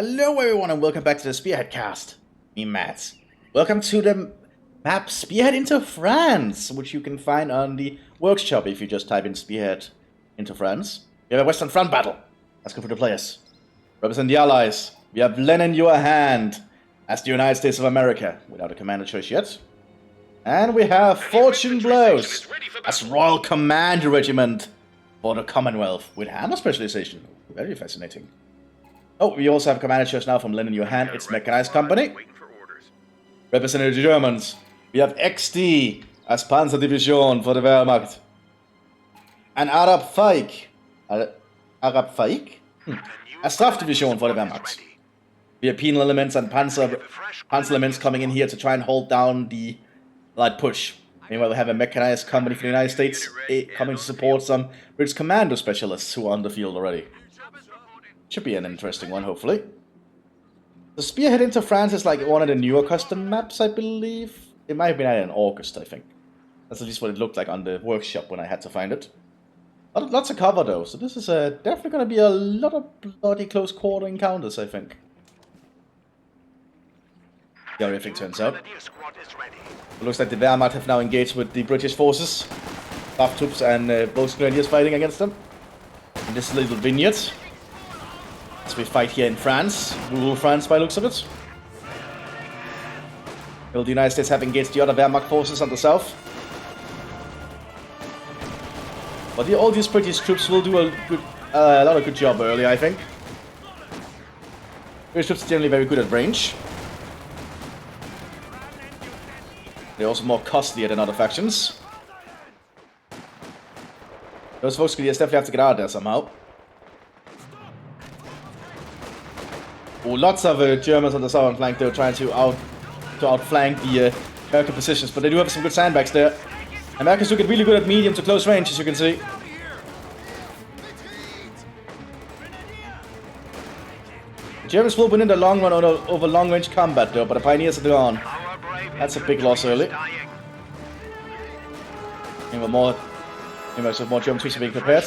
Hello everyone and welcome back to the Spearhead cast. Me Matt. Welcome to the map Spearhead into France, which you can find on the workshop if you just type in Spearhead into France. We have a Western Front battle. Let's go for the players. Represent the Allies. We have lend in your hand as the United States of America, without a commander choice yet. And we have Fortune Blows as Royal Commander Regiment for the Commonwealth with hammer specialization. Very fascinating. Oh, we also have a commander choice now from Lend in Your Hand. It's Mechanized Company. Representing the Germans, we have XD as Panzerdivision for the Wehrmacht. And Arab Faik. Arab Faik? As Strafdivision for the Wehrmacht. We have penal elements and panzer elements coming in here to try and hold down the light push. Meanwhile, we have a Mechanized Company for the United States coming to support some British commando specialists who are on the field already. Should be an interesting one, hopefully. The Spearhead into France is like one of the newer custom maps, I believe. It might have been added in August, I think. That's at least what it looked like on the workshop when I had to find it. Lots of cover though, so this is definitely going to be a lot of bloody close quarter encounters, I think. See how everything turns out. It looks like the Wehrmacht have now engaged with the British forces. Staff troops and both grenadiers fighting against them. In this little vineyard. As we fight here in France, rural France by the looks of it. Will the United States have engaged the other Wehrmacht forces on the south? But all these British troops will do a lot of good job early, I think. British troops are generally very good at range. They're also more costlier than other factions. Those folks definitely have to get out of there somehow. Oh, lots of Germans on the southern flank, they're trying to outflank the American positions, but they do have some good sandbags there. Americans do get really good at medium to close range, as you can see. The Germans will win in the long run over long range combat though, but the Pioneers are gone. That's a big loss early. More German troops are being prepared.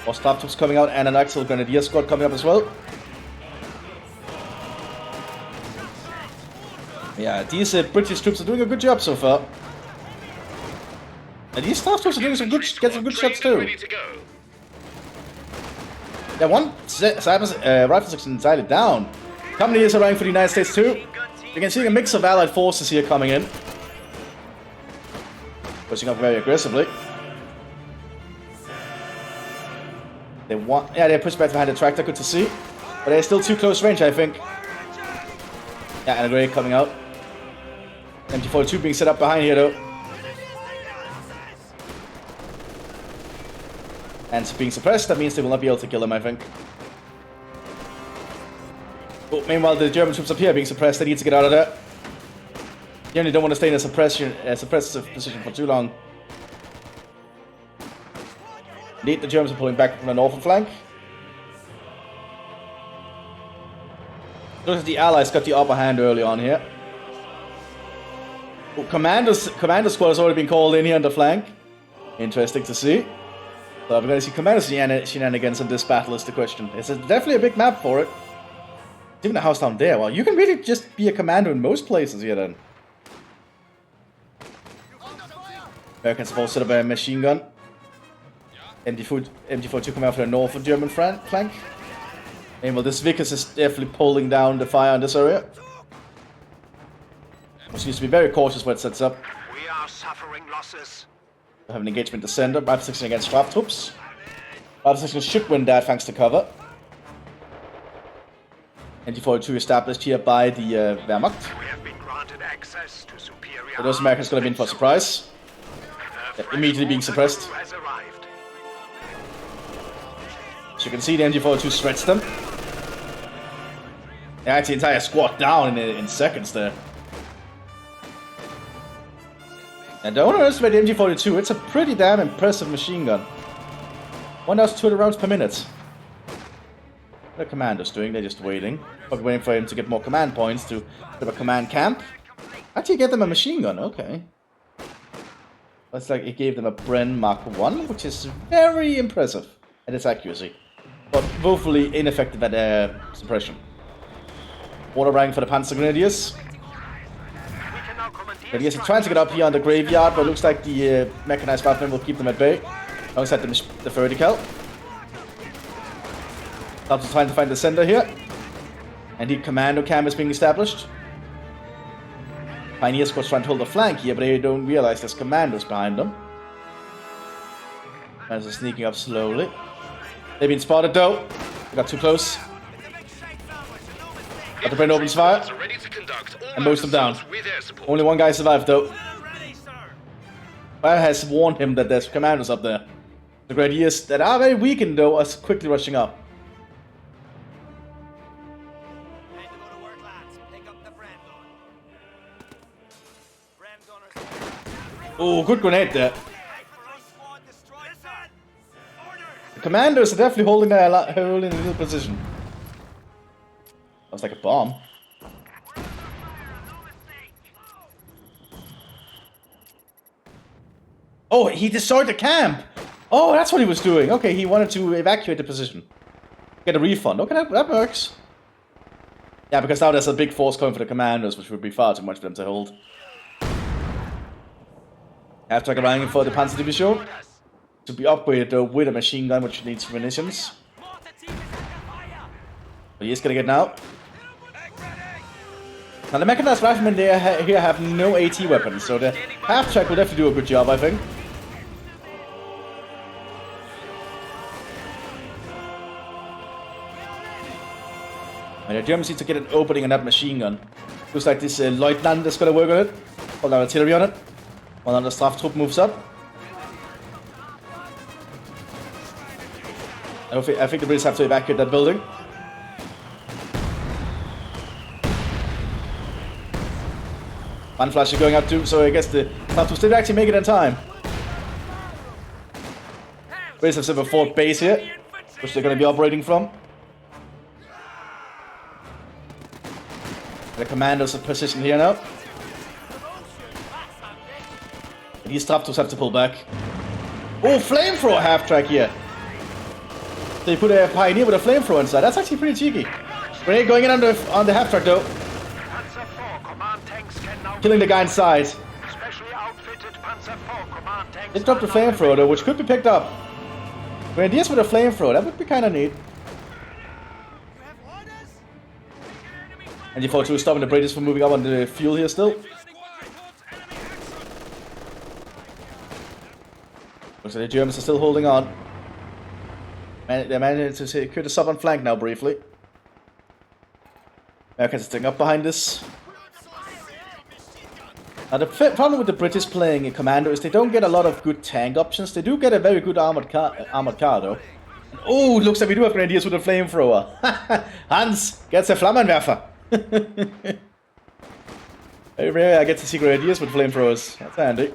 More staff troops coming out and an actual Grenadier squad coming up as well. Yeah, these British troops are doing a good job so far. And these staff troops are doing some good shots too. Yeah, one rifle section entirely down. Company is arriving for the United States too. You can see a mix of allied forces here coming in. Pushing up very aggressively. They're pushed back behind the tractor, good to see. But they're still too close range, I think. Yeah, and a grenade coming out. MT-42 being set up behind here though. And being suppressed, that means they will not be able to kill him, I think. Oh, meanwhile, the German troops up here are being suppressed, they need to get out of there. You generally don't want to stay in a suppressive position for too long. Indeed, the Germans are pulling back from the northern flank. Looks like the Allies got the upper hand early on here. Oh, Commander Squad has already been called in here on the flank. Interesting to see. So we're going to see Commander shenanigans in this battle is the question. It's definitely a big map for it. Even a house down there. Well, you can really just be a commander in most places here then. Americans have all set up a machine gun. MT-42 coming out from the north of German flank. And well, this Vickers is definitely pulling down the fire in this area. Which needs to be very cautious when it sets up. We are suffering losses. We have an engagement in the center. Rifle section against Straf troops. Rifle section should win that thanks to cover. MT-42 established here by the Wehrmacht. We have been granted access to superior. So those Americans going to be in for a surprise. They're immediately being suppressed. As you can see, the MT-42 spreads them. They had the entire squad down in seconds there. And don't underestimate the MT-42, it's a pretty damn impressive machine gun. 1,200 rounds per minute. What are the commandos doing? They're just waiting. Probably waiting for him to get more command points to have a command camp. How do you get them a machine gun? Okay. Looks like it gave them a Bren Mark 1, which is very impressive at its accuracy. but woefully ineffective at suppression. Water rank for the Panzer Grenadiers. Grenadiers are trying to get up here on the graveyard, but it looks like the mechanized riflemen will keep them at bay. Alongside the vertical. Helps trying to find the center here. And the commando camp is being established. Pioneer squad's trying to hold the flank here, but they don't realize there's commandos behind them. As they're sneaking up slowly. They've been spotted though. They got too close. Got the brain opens fire. And most of them down. Only one guy survived though. Fire has warned him that there's commandos up there. The Grenadiers that are very weakened though are quickly rushing up. Oh, good grenade there. The commandos are definitely holding a little position. That was like a bomb. Oh, he destroyed the camp! Oh, that's what he was doing. Okay, he wanted to evacuate the position. Get a refund. Okay, that works. Yeah, because now there's a big force coming for the commandos, which would be far too much for them to hold. Half-track arriving for the Panzer Division. To be upgraded though with a machine gun, which needs munitions. But he is gonna get now. Now the mechanized riflemen here have no AT weapons, so the half-track will definitely do a good job, I think. And the Germans need to get an opening on that machine gun. Looks like this Lieutenant is gonna work on it. Hold down artillery on it. One other staff troop moves up. I think the British have to evacuate that building. One flash is going up too, so I guess the staff troops did actually make it in time. British have set up a fort base here, which they're going to be operating from. The commandos are positioned here now. These staff troops have to pull back. Oh, flamethrower half-track here. They put a pioneer with a flamethrower inside. That's actually pretty cheeky. Grenade going in on the half-track though. Killing the guy inside. They dropped the flamethrower though, which could be picked up. Grenadiers with a flamethrower, that would be kind of neat. And the 4-2 is stopping the British from moving up on the fuel here still. Looks like the Germans are still holding on. They managed to secure the southern flank now briefly. Americans are staying up behind this. Now the problem with the British playing a commando is they don't get a lot of good tank options. They do get a very good armored car though. Oh, looks like we do have Grenadiers with a flamethrower. Hans gets a Flammenwerfer. Very rare I get to see Grenadiers with flamethrowers. That's handy.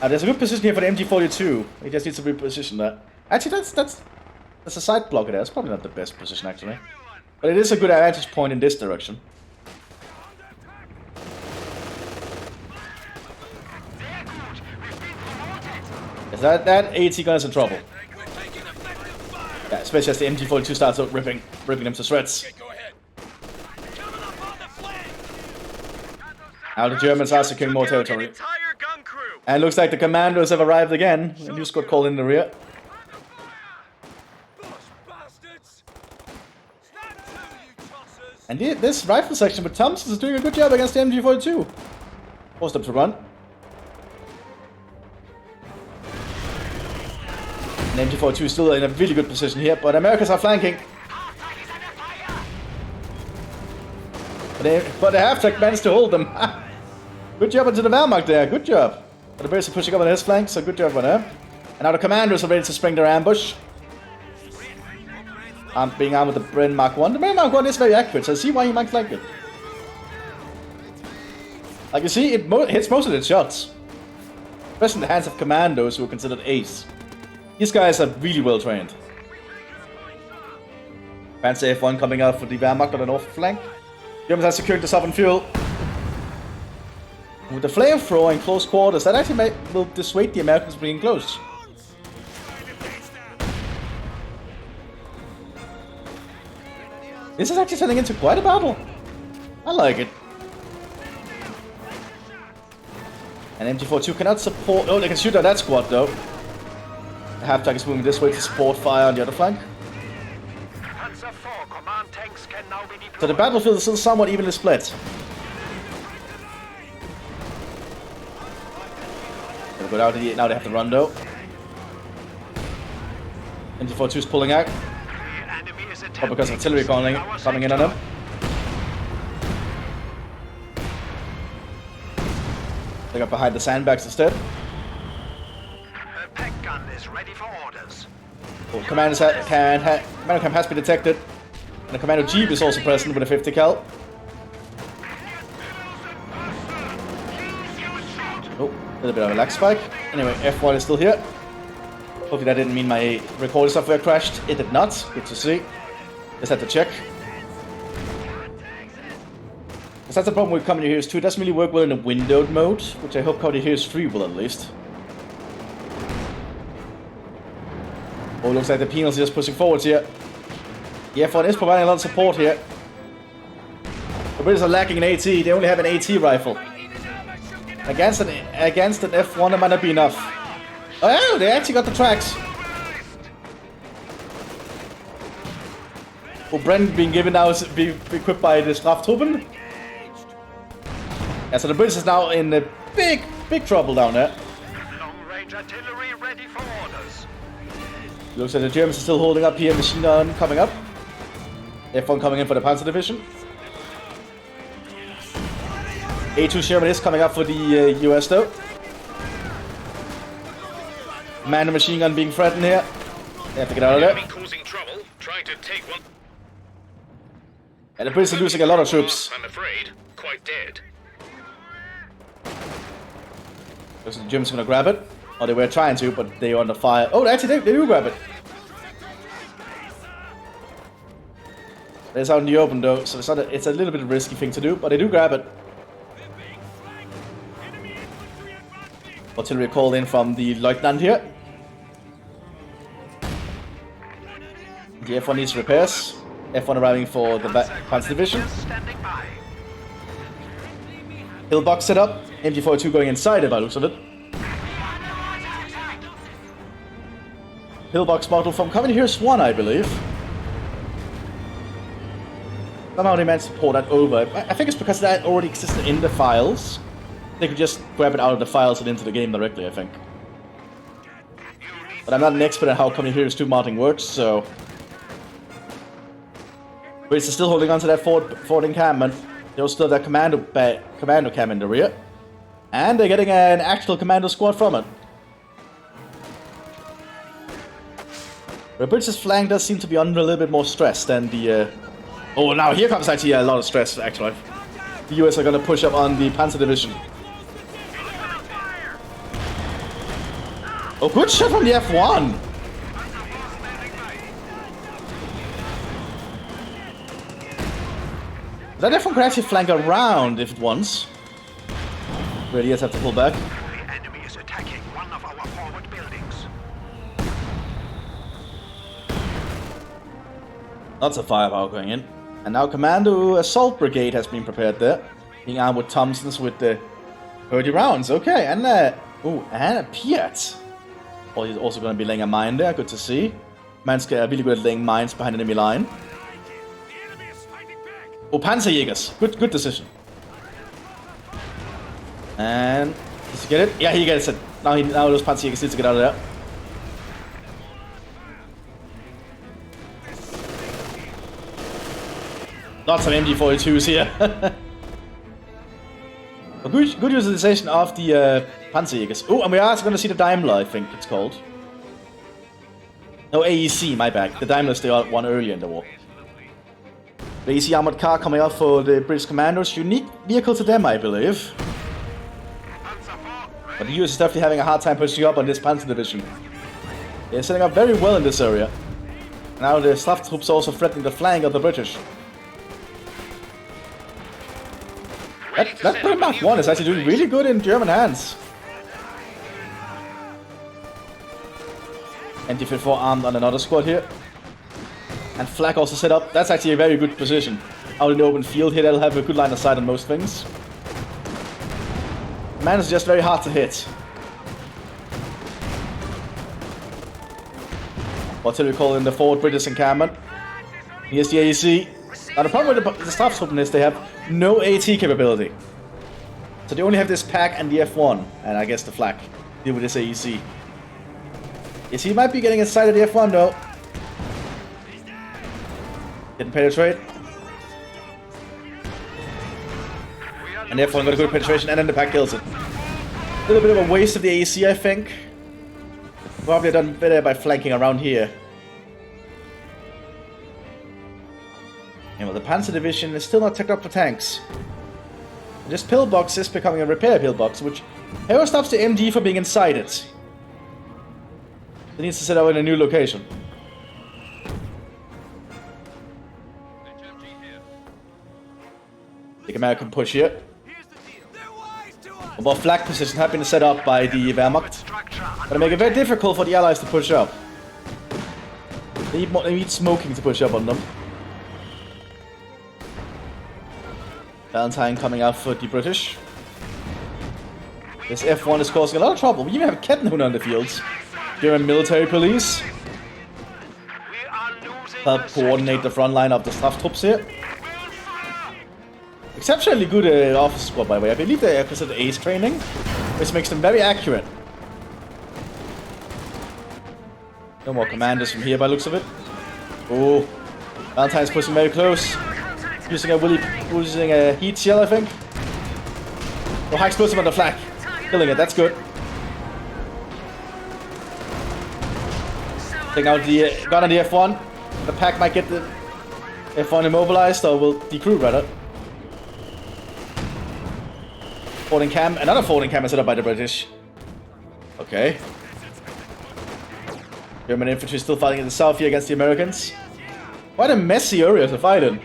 There's a good position here for the MG42. He just needs to reposition that. Actually, that's a side blocker there. It's probably not the best position actually, but it is a good advantage point in this direction. Is that AT gun is in trouble? Yeah, especially as the MG42 starts out ripping them to shreds. Now the Germans are securing more territory. And looks like the commandos have arrived again. A new squad called in the rear. And this rifle section with Thompson is doing a good job against the MG42. Forced them to run. And the MG42 is still in a really good position here, but Americans are flanking. But the half-track managed to hold them. Good job into the Wehrmacht there, good job. But the British are pushing up on his flank, so good job on him. And now the commandos are ready to spring their ambush. Being armed with the Bren Mark 1. The Bren Mark 1 is very accurate, so I see why he might like it. Like you see, it hits most of its shots. Especially in the hands of commandos who are considered ace. These guys are really well trained. Panzer F1 coming out for the Wehrmacht on the north flank. Germans are securing the southern fuel. With the flamethrower in close quarters, that actually will dissuade the Americans from being close. This is actually turning into quite a battle. I like it. And MG42 cannot support... Oh, they can shoot at that squad, though. The half-tank is moving this way to support fire on the other flank. Panzer IV command tanks can now be deployed. So the battlefield is still somewhat evenly split. They'll go down. Now they have to run, though. MG42 is pulling out. The enemy is Oh, because artillery coming in on them. They got behind the sandbags instead. A pack gun is ready for orders. Oh, Commando Camp has been detected. And the Commando Jeep is also present with a 50 cal. Oh, a little bit of a lag spike. Anyway, F1 is still here. Hopefully that didn't mean my recording software crashed. It did not. Good to see. Just had to check. Because that's the problem with Comedy Heroes 2. It doesn't really work well in a windowed mode, which I hope Comedy Heroes 3 will at least. Oh, looks like the penals are just pushing forwards here. The F1 is providing a lot of support here. The British are lacking an AT. They only have an AT rifle. Against an F1, it might not be enough. Oh, they actually got the tracks. Oh, Brent being given now is being equipped by the Straftruppen. Yeah, so the British is now in big trouble down there. Long-range artillery ready for orders. Looks like the Germans are still holding up here. Machine gun coming up. F1 coming in for the Panzer Division. A2 Sherman is coming up for the US though. Man, the machine gun being threatened here. They have to get out of there. Causing trouble, trying to take one. And the British are losing a lot of troops. I'm afraid, quite dead. Looks like the Germans are gonna grab it. Or they were trying to, but they are under fire. Oh, actually, they do grab it. It's out in the open though, so it's a little bit of a risky thing to do, but they do grab it. Artillery called in from the Lieutenant here. The F1 needs repairs. F1 arriving for the Panzer Division. Standing by. Hillbox set up. MG42 going inside it by looks of it. Pillbox model from Comedy Heroes 1, I believe. Somehow they managed to pour that over. I think it's because that already existed in the files. They could just grab it out of the files and into the game directly, I think. But I'm not an expert on how Comedy Heroes 2 modding works, so... Brits are still holding on to that forward encampment. They also still have that commando cam in the rear. And they're getting an actual commando squad from it. The British flank does seem to be under a little bit more stress than the... Oh, now here comes actually a lot of stress, actually. The US are going to push up on the Panzer Division. Oh, good shot from the F1! That F1 could actually flank around if it wants. Really, just have to pull back. The enemy is attacking one of our forward buildings. Lots of firepower going in. And now Commando Assault Brigade has been prepared there. Being armed with Thompsons with the 30 rounds. Okay, and and a Piat. Oh, he's also going to be laying a mine there. Good to see. Man's really good at laying mines behind enemy line. Oh, Panzerjägers. Good decision. And does he get it? Yeah, he gets it. Now those Panzerjägers need to get out of there. Lots of MG42s here. A good utilization of the Panzerjägers. Oh, and we are also going to see the Daimler, I think it's called. No, AEC, my bad. The Daimler's the one earlier in the war. The AEC armored car coming up for the British Commandos. Unique vehicle to them, I believe. But the US is definitely having a hard time pushing up on this Panzer Division. They're setting up very well in this area. Now the Slav troops are also threatening the flank of the British. That Mark 1 is actually doing really good in German hands. MT-54 armed on another squad here. And flag also set up. That's actually a very good position. Out in the open field here, they'll have a good line of sight on most things. Man is just very hard to hit. Artillery call in the forward British encampment. Here's the AEC. Now the problem with the staff troop is they have no AT capability. So they only have this pack and the F1, and I guess the flag. Deal with this AEC. Yes, he might be getting inside of the F1 though. Didn't penetrate. And the F1 got a good penetration, and then the pack kills it. A little bit of a waste of the AEC, I think. Probably done better by flanking around here. And well, the Panzer Division is still not teched up for tanks. This pillbox is becoming a repair pillbox, which however stops the MG from being inside it. It needs to set up in a new location. Big American push here. Well, flag position have been set up by the Wehrmacht. Gonna make it very difficult for the Allies to push up. They need smoking to push up on them. Valentine coming out for the British. This F1 is causing a lot of trouble. We even have Kettenhunde on the fields. German military police. Help coordinate the front line of the staff troops here. Exceptionally good officer squad, by the way. I believe they are considered ace training, which makes them very accurate. No more commanders from here by looks of it. Oh, Valentine's pushing very close. Using a heat shell, I think. Oh, high explosive on the flag. Killing it, that's good. Taking out the gun on the F1. The pack might get the F1 immobilized, or will decrew rather. Forwarding cam, another forwarding cam is set up by the British. Okay. German infantry still fighting in the south here against the Americans. Quite a messy area to fight in.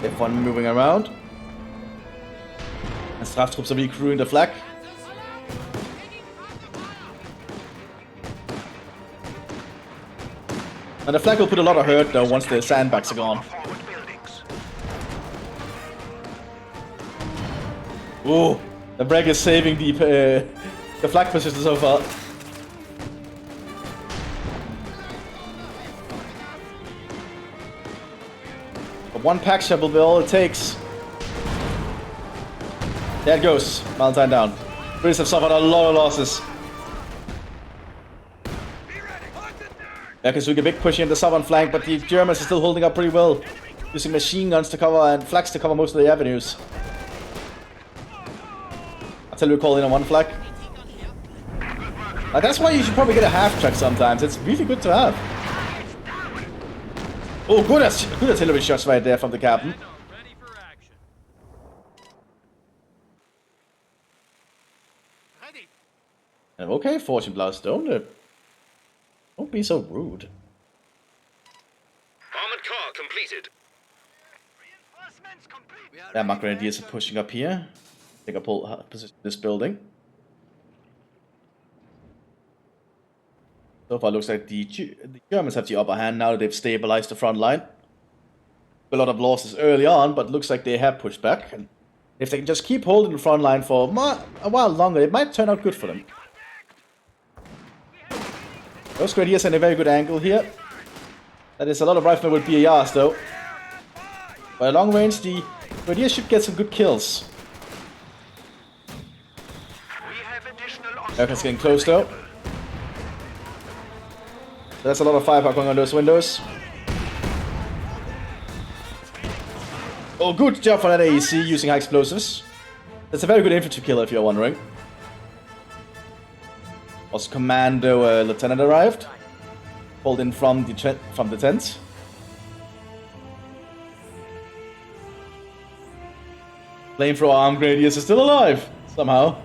F1 moving around. And staff troops are recrewing the flag. And the flag will put a lot of hurt though once the sandbags are gone. Ooh, the brag is saving the flag position so far. But one pack shot will be all it takes. There it goes. Valentine down. British have suffered a lot of losses. Americans doing a big push in the southern flank, but the Germans are still holding up pretty well. Using machine guns to cover and flags to cover most of the avenues. Artillery call in on one flag. That's why you should probably get a half track sometimes. It's really good to have. Oh, good artillery shots right there from the captain. Okay, Fortune Blast, don't be so rude. Armored car completed. Yeah, my grenadiers are pushing up here. I think I'll pull position this building. So far, looks like the Germans have the upper hand now that they've stabilized the front line. A lot of losses early on, but looks like they have pushed back. And if they can just keep holding the front line for a while longer, it might turn out good for them. Those grenadiers are in a very good angle here. That is a lot of riflemen with BARs though. By long range, the grenadiers should get some good kills. Americans getting close though. There's a lot of firepower going on those windows. Oh, good job for that AEC using high explosives. That's a very good infantry killer if you're wondering. Also, Commando Lieutenant arrived. Pulled in from the tent. Flamethrower armed grenadiers is still alive, somehow.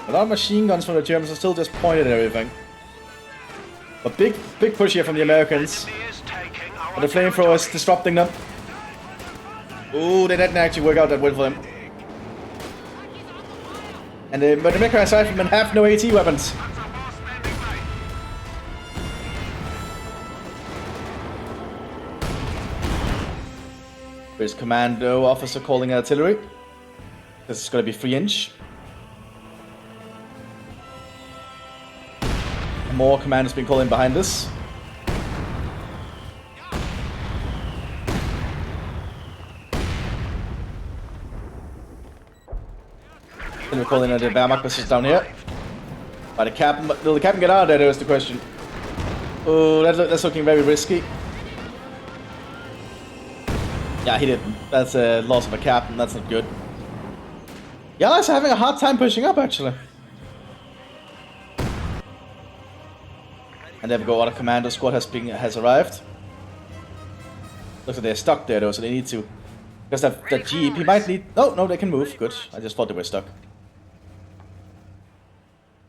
A lot of machine guns from the Germans are still just pointed at everything. A big push here from the Americans. But the flamethrower is disrupting them. Ooh, they didn't actually work out that well for them. And the mechanized riflemen have no AT weapons. There's commando officer calling artillery. This is going to be 3-inch. More commandos being called in behind us. Then we're calling in the Wehrmacht positions down here. But the captain, will the captain get out of there is the question. Oh, that's looking very risky. Yeah, he didn't. That's a loss of a captain. That's not good. The Allies are having a hard time pushing up, actually. And there we go. Other commando squad has arrived. Looks like they're stuck there though, so they need to. Because that jeep, he might need. Oh no, they can move. Good. I just thought they were stuck.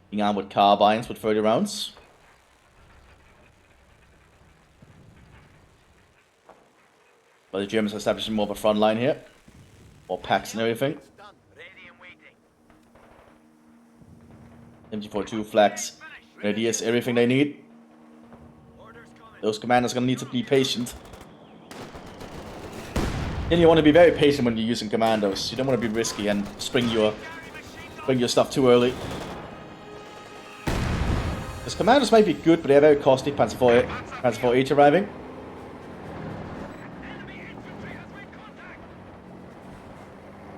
Being armed with carbines with 30 rounds. But the Germans are establishing more of a front line here. More packs and everything. MG42 flags, radius, everything they need. Those commanders are gonna need to be patient. And you want to be very patient when you're using commandos. You don't want to be risky and spring your stuff too early. Because commandos might be good, but they're very costly. Panzer IV arriving.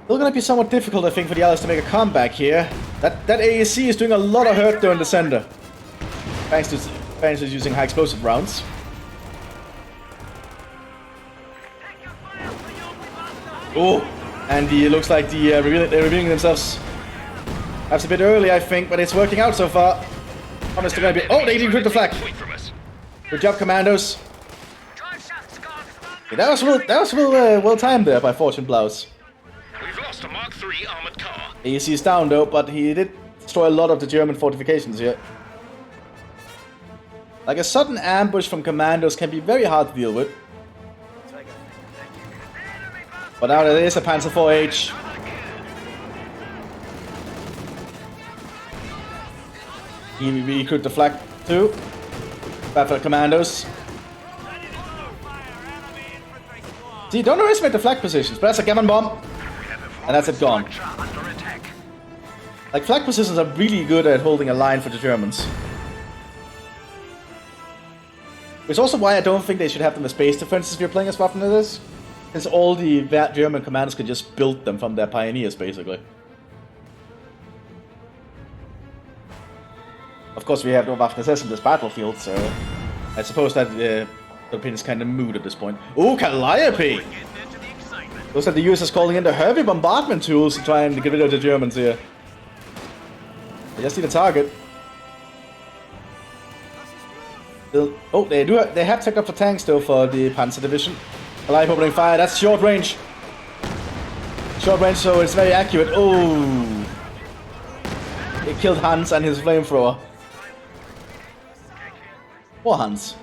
Still gonna be somewhat difficult, I think, for the Allies to make a comeback here. That AEC is doing a lot of hurt there in the center. Thanks to using high explosive rounds. Oh, and it looks like they're revealing themselves. That's a bit early, I think, but it's working out so far. Honestly, gonna be. Oh, they didn't hit the flag. Good job, commandos. Yeah, that was well timed there by Fortune Blouse. We've lost a Mark III armored car. AEC is down though, but he did destroy a lot of the German fortifications here. Like a sudden ambush from commandos can be very hard to deal with. But now there is a Panzer IV-H. He recruit the flag too. Bad for the commandos. See, don't underestimate the flag positions, but that's a gammon bomb. And that's it gone. Like, flag positions are really good at holding a line for the Germans. Which is also why I don't think they should have them as base defenses if you're playing as Waffen as this. Because all the German commanders can just build them from their pioneers, basically. Of course, we have no Waffen SS in this battlefield, so I suppose that the opinion is kind of moot at this point. Ooh, Calliope! Looks like the US is calling in the heavy bombardment tools to try and get rid of the Germans here. They just need a target. Oh, they have tech up for tanks though for the Panzer Division. Calliope opening fire, that's short range. Short range, so it's very accurate. Oh! It killed Hans and his flamethrower. Poor Hans.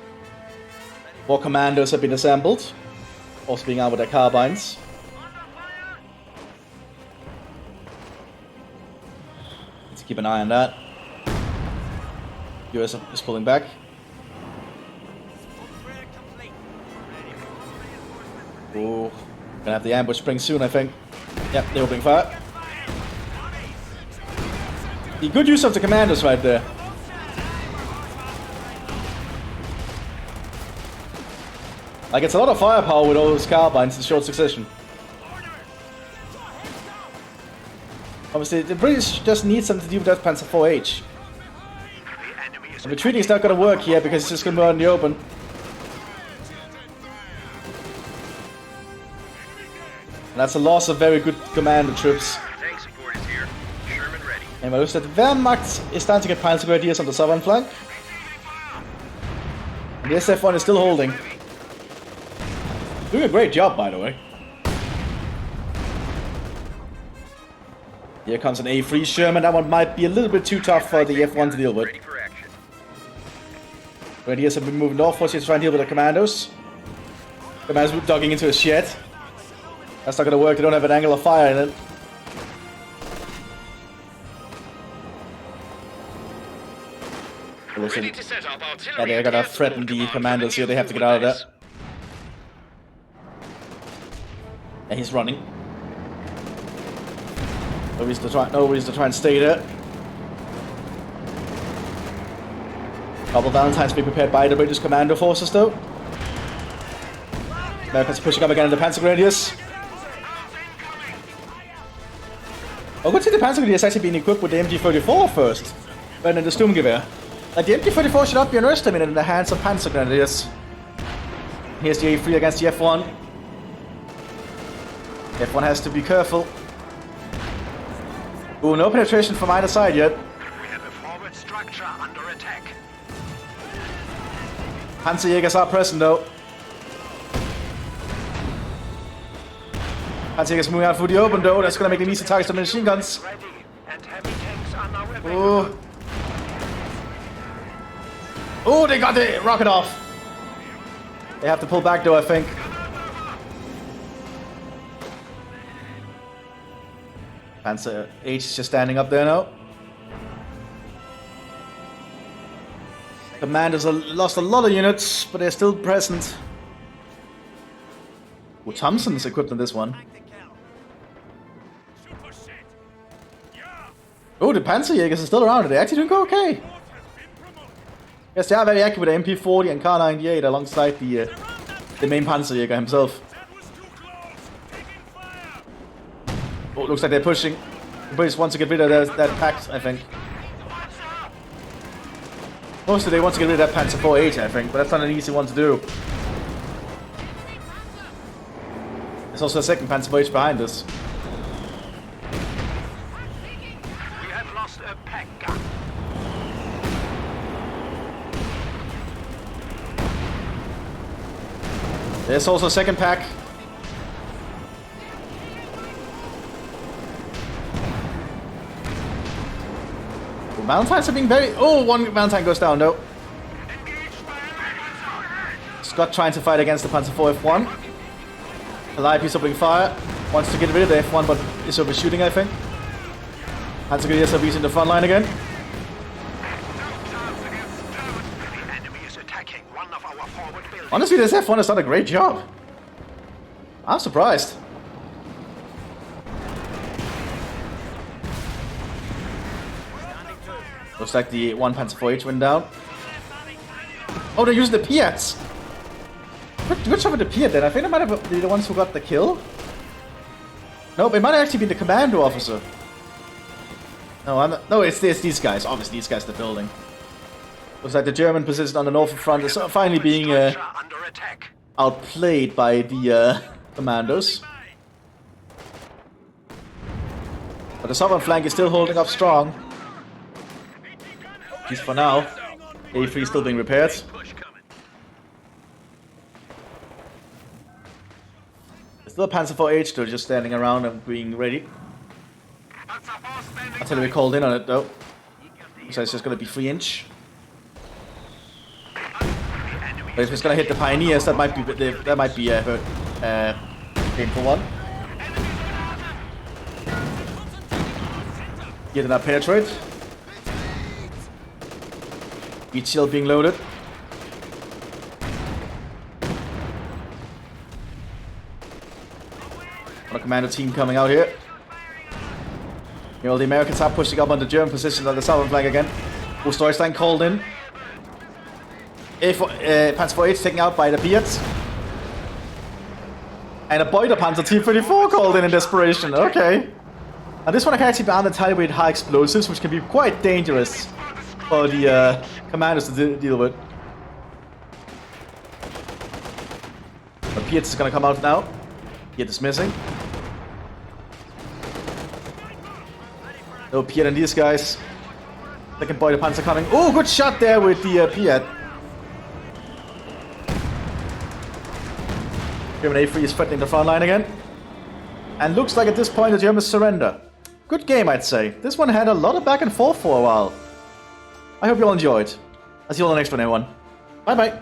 More commandos have been assembled. Also being armed with their carbines. Let's keep an eye on that. US is pulling back. Oh, gonna have the ambush spring soon, I think. Yep, they're opening fire. The good use of the commandos right there. Like, it's a lot of firepower with all those carbines in short succession. Obviously, the British just need something to do with that Panzer IV-H. Retreating is not gonna work here because it's just gonna be out in the open. And that's a loss of very good commander troops. Tank support is here. Sherman ready. And it looks like the Wehrmacht is starting to get Panzer Grenadiers on the southern flank. And the SF-1 is still holding. Doing a great job, by the way. Here comes an A3 Sherman. That one might be a little bit too tough for the F1 to deal with. Grenadiers have been moving northwards here to try and deal with the commandos. Commandos dugging into a shed. That's not going to work. They don't have an angle of fire in it. Listen, Ready to set up yeah, artillery. they're gonna threaten the commandos here. They have to get out of there. Yeah, he's running. No reason to try and stay there. Double Valentines be prepared by the British commando forces, though. Americans pushing up again in the Panzer Grenadiers. Oh, good to see the Panzer Grenadiers actually being equipped with the MG34 first, rather than the Sturmgewehr. Like, the MG34 should not be underestimated in the hands of Panzer Grenadiers. Here's the A3 against the F1. The F1 has to be careful. Ooh, no penetration from either side yet. We have a forward structure under attack. Panzerjägers are present though. Panzerjägers moving out through the open though. That's gonna make them easy targets to the machine guns. Ready, and heavy tanks are now available. Ooh. Oh, they got the rocket off. They have to pull back though, I think. Panzer H is just standing up there now. Commanders lost a lot of units, but they're still present. Oh, Thompson's equipped on this one. Oh, the Panzerjägers are still around. They're actually doing okay. Yes, they are very accurate with the MP40 and K98 alongside the main Panzerjäger himself. Oh, looks like they're pushing. The British want to get rid of that pact, I think. Mostly they want to get rid of that Panzer 4H, I think, but that's not an easy one to do. There's also a second Panzer 4H behind us. We have lost a pack gun. There's also a second pack. The Valentines are being very... Oh, one Valentine goes down, though. Scott trying to fight against the Panzer 4 F1. Calliope's opening fire. Wants to get rid of the F1, but is overshooting, I think. Panzer Grenadiers are reaching the front line again. The enemy is attacking one of our forward buildings. Honestly, this F1 has done a great job. I'm surprised. Looks like the one Panzer 4H went down. Oh, they're using the Piats. Good job with the Piat then. I think they might have been the ones who got the kill. Nope, it might have actually been the commando officer. No, it's these guys. Obviously, these guys are building. Looks like the German position on the northern front is finally being Under attack. outplayed by the commandos. But the southern flank is still holding up strong. At least for now. A3 is still being repaired. There's still a Panzer 4H though, just standing around and being ready. Artillery called in on it though. So it's just going to be 3-inch. But if it's going to hit the Pioneers, that might be a painful one. Get that penetrate. Beach shield being loaded. On a commando team coming out here. You know, the Americans are pushing up on the German position on the southern flank again. Oostdeutschland called in. Panzer 4H taken out by the Piats. And a Beuter Panzer T-34 called in desperation. Okay. And this one can actually be armed entirely with high explosives, which can be quite dangerous for the commanders to deal with. But Piats is gonna come out now. Piat is missing. No Piat and these guys. Second Beuter Panzer coming. Oh, good shot there with the Piat. German A3 is threatening the front line again. And looks like at this point the Germans surrender. Good game, I'd say. This one had a lot of back and forth for a while. I hope you all enjoyed. I'll see you all in the next one, everyone. Bye bye.